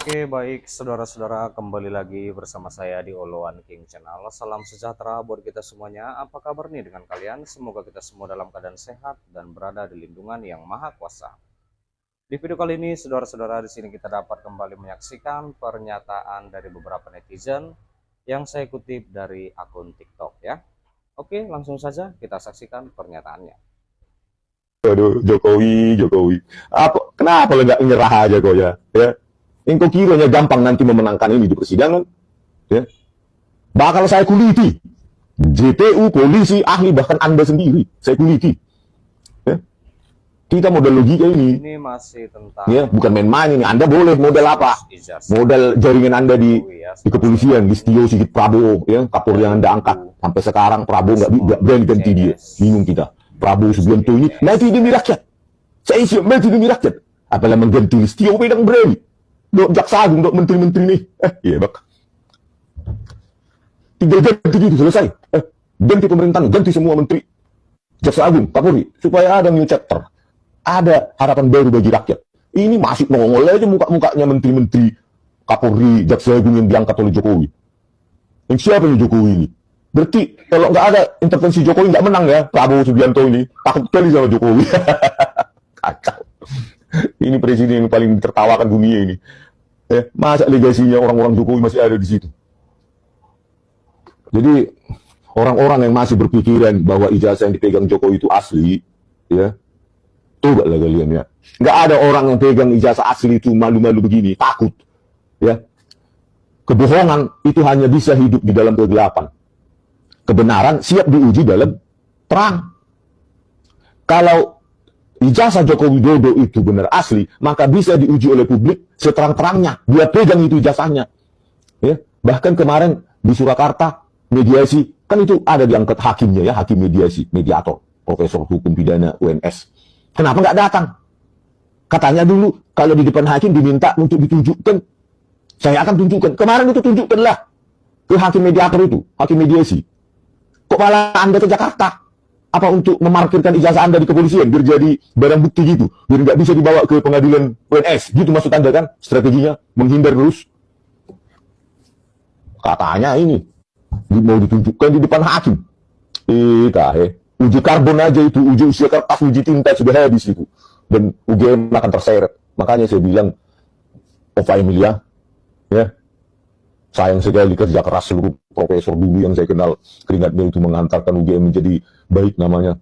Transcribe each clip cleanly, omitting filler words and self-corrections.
Oke, baik saudara-saudara, kembali lagi bersama saya di Oloan King Channel. Salam sejahtera buat kita semuanya. Apa kabar nih dengan kalian? Semoga kita semua dalam keadaan sehat dan berada di lindungan yang maha kuasa. Di video kali ini, saudara-saudara, di sini kita dapat kembali menyaksikan pernyataan dari beberapa netizen yang saya kutip dari akun TikTok ya. Oke, langsung saja kita saksikan pernyataannya. Aduh, Jokowi, Jokowi. Kenapa lo nggak nyerah aja kok ya? Ya, yang kau kiranya gampang nanti memenangkan ini di persidangan? Ya, bakal saya kuliti. JPU, polisi, ahli, bahkan Anda sendiri, saya kuliti. Ya, kita model logika ini. Ini masih tentang Ya, bukan main-main ini. Anda boleh model apa? ijazah. Model jaringan Anda di kepolisian, di Setio Sigit Prabowo, ya, Kapolri yang Anda angkat. Sampai sekarang Prabowo nggak berani ganti dia. Bingung kita. Prabowo Subianto ini mati demi rakyat. Saya siap mati demi rakyat. Apalagi mengganti Listio Wedang berani. Dok jaksa agung, dok menteri-menteri nih. Iya bak. Tinggal ganti gitu selesai. Ganti pemerintahan, ganti semua menteri. Jaksa agung, Kapolri. Supaya ada new chapter. Ada harapan baru bagi rakyat. Ini masih nongol aja muka-mukanya menteri-menteri Kapolri, jaksa agung yang diangkat oleh Jokowi. Yang siapa nih Jokowi ini? Berarti kalau nggak ada intervensi Jokowi nggak menang ya Prabowo Subianto ini. Takut sekali sama Jokowi. Kacau. Ini presiden yang paling tertawakan dunia ini. Masa legasinya orang-orang Jokowi masih ada di situ. Jadi orang-orang yang masih berpikiran bahwa ijazah yang dipegang Jokowi itu asli, ya, coba lah kalian ya. Nggak ada orang yang pegang ijazah asli itu malu-malu begini, takut. Ya, kebohongan itu hanya bisa hidup di dalam kegelapan. Kebenaran siap diuji dalam terang. Kalau ijazah Joko Widodo itu benar asli, maka bisa diuji oleh publik seterang-terangnya. Dia pegang itu ijazahnya. Ya, bahkan kemarin di Surakarta mediasi kan itu ada diangkat hakimnya ya, hakim mediasi, mediator, profesor hukum pidana UNS. Kenapa nggak datang? Katanya dulu kalau di depan hakim diminta untuk ditunjukkan, saya akan tunjukkan. Kemarin itu tunjukkanlah ke hakim mediator itu, hakim mediasi. Kok malah Anda ke Jakarta? Apa untuk memarkirkan ijazah Anda di kepolisian biar jadi barang bukti gitu, biar nggak bisa dibawa ke pengadilan UNS gitu maksud Anda kan? Strateginya menghindar terus. Katanya ini mau ditunjukkan di depan hakim. Uji karbon aja itu, uji usia kertas, uji tinta sudah habis itu, dan UGM akan terseret. Makanya saya bilang, Ova Emilia, ya, sayang sekali kerja keras seluruh profesor dulu yang saya kenal, keringatnya itu mengantarkan UGM menjadi baik namanya.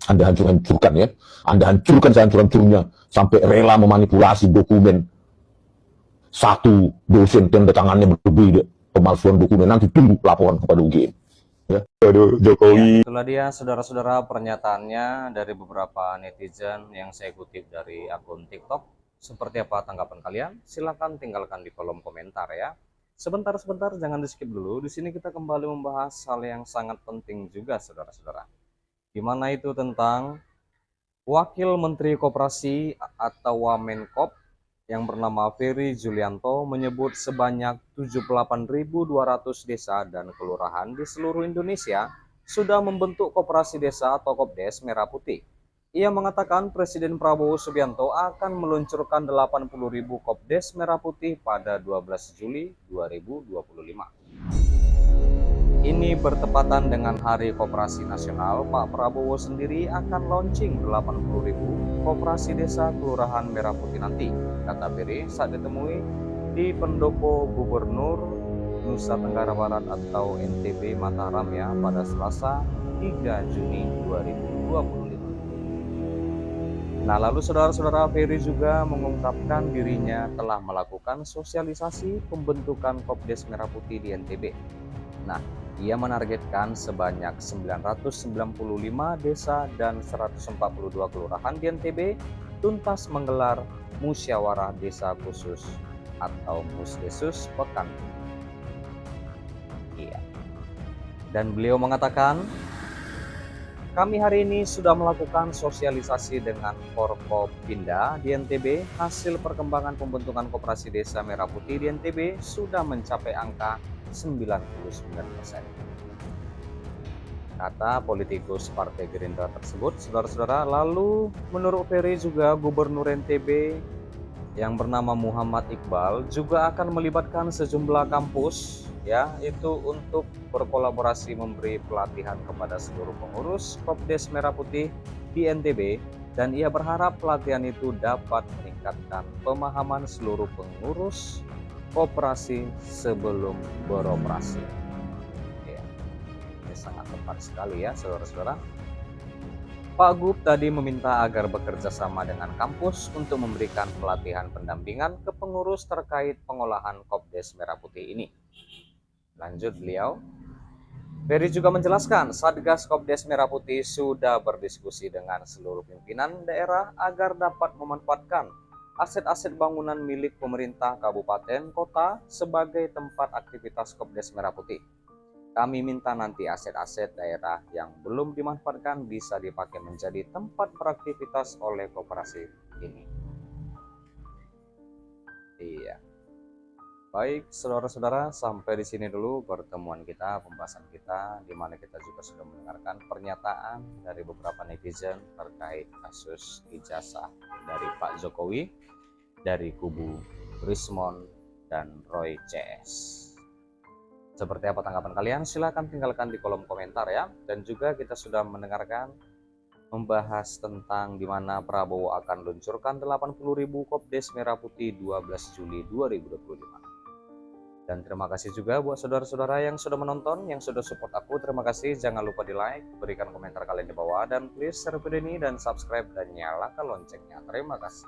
Anda hancur-hancurkan ya. Anda hancurkan sehancur-hancurnya. Sampai rela memanipulasi dokumen. Satu dosen tanda tangannya berbeda. Pemalsuan dokumen. Nanti tunggu laporan kepada UGM. Ya. Aduh, Jokowi. Ya, itulah dia saudara-saudara pernyataannya dari beberapa netizen yang saya kutip dari akun TikTok. Seperti apa tanggapan kalian? Silahkan tinggalkan di kolom komentar ya. Sebentar, jangan di skip dulu. Di sini kita kembali membahas hal yang sangat penting juga, saudara-saudara. Di mana itu tentang Wakil Menteri Koperasi atau Wamenkop yang bernama Ferry Julianto menyebut sebanyak 78.200 desa dan kelurahan di seluruh Indonesia sudah membentuk koperasi desa atau Kopdes Merah Putih. Ia mengatakan Presiden Prabowo Subianto akan meluncurkan 80.000 Kopdes Merah Putih pada 12 Juli 2025. Ini bertepatan dengan Hari Koperasi Nasional. Pak Prabowo sendiri akan launching 80.000 koperasi desa kelurahan Merah Putih nanti, kata Ferry saat ditemui di Pendopo Gubernur Nusa Tenggara Barat atau NTB Mataram ya pada Selasa 3 Juni 2025. Nah, lalu saudara-saudara, Ferry juga mengungkapkan dirinya telah melakukan sosialisasi pembentukan Kopdes Merah Putih di NTB. Nah, ia menargetkan sebanyak 995 desa dan 142 kelurahan di NTB tuntas menggelar musyawarah desa khusus atau Musdesus pekan. Iya. Dan beliau mengatakan, kami hari ini sudah melakukan sosialisasi dengan Forkopimda di NTB. Hasil perkembangan pembentukan koperasi desa Merah Putih di NTB sudah mencapai angka 99%. Kata politikus Partai Gerindra tersebut, saudara-saudara. Lalu menurut Ferry juga Gubernur NTB yang bernama Muhammad Iqbal juga akan melibatkan sejumlah kampus ya, itu untuk berkolaborasi memberi pelatihan kepada seluruh pengurus Kopdes Merah Putih di NTB, dan ia berharap pelatihan itu dapat meningkatkan pemahaman seluruh pengurus koperasi sebelum beroperasi. Ya, ini sangat tepat sekali ya saudara-saudara. Pak Gub tadi meminta agar bekerja sama dengan kampus untuk memberikan pelatihan pendampingan ke pengurus terkait pengolahan Kopdes Merah Putih ini. Lanjut beliau, Ferry juga menjelaskan Satgas Kopdes Merah Putih sudah berdiskusi dengan seluruh pimpinan daerah agar dapat memanfaatkan aset-aset bangunan milik pemerintah kabupaten kota sebagai tempat aktivitas Kopdes Merah Putih. Kami minta nanti aset-aset daerah yang belum dimanfaatkan bisa dipakai menjadi tempat beraktivitas oleh koperasi ini. Iya. Baik, saudara-saudara, sampai di sini dulu pertemuan kita, pembahasan kita, di mana kita juga sudah mendengarkan pernyataan dari beberapa netizen terkait kasus ijazah dari Pak Jokowi, dari kubu Rismon dan Roy CS. Seperti apa tanggapan kalian? Silahkan tinggalkan di kolom komentar ya. Dan juga kita sudah mendengarkan membahas tentang di mana Prabowo akan luncurkan 80.000 Kopdes Merah Putih 12 Juli 2025. Dan terima kasih juga buat saudara-saudara yang sudah menonton, yang sudah support aku. Terima kasih. Jangan lupa di like, berikan komentar kalian di bawah, dan please share video ini dan subscribe dan nyalakan loncengnya. Terima kasih.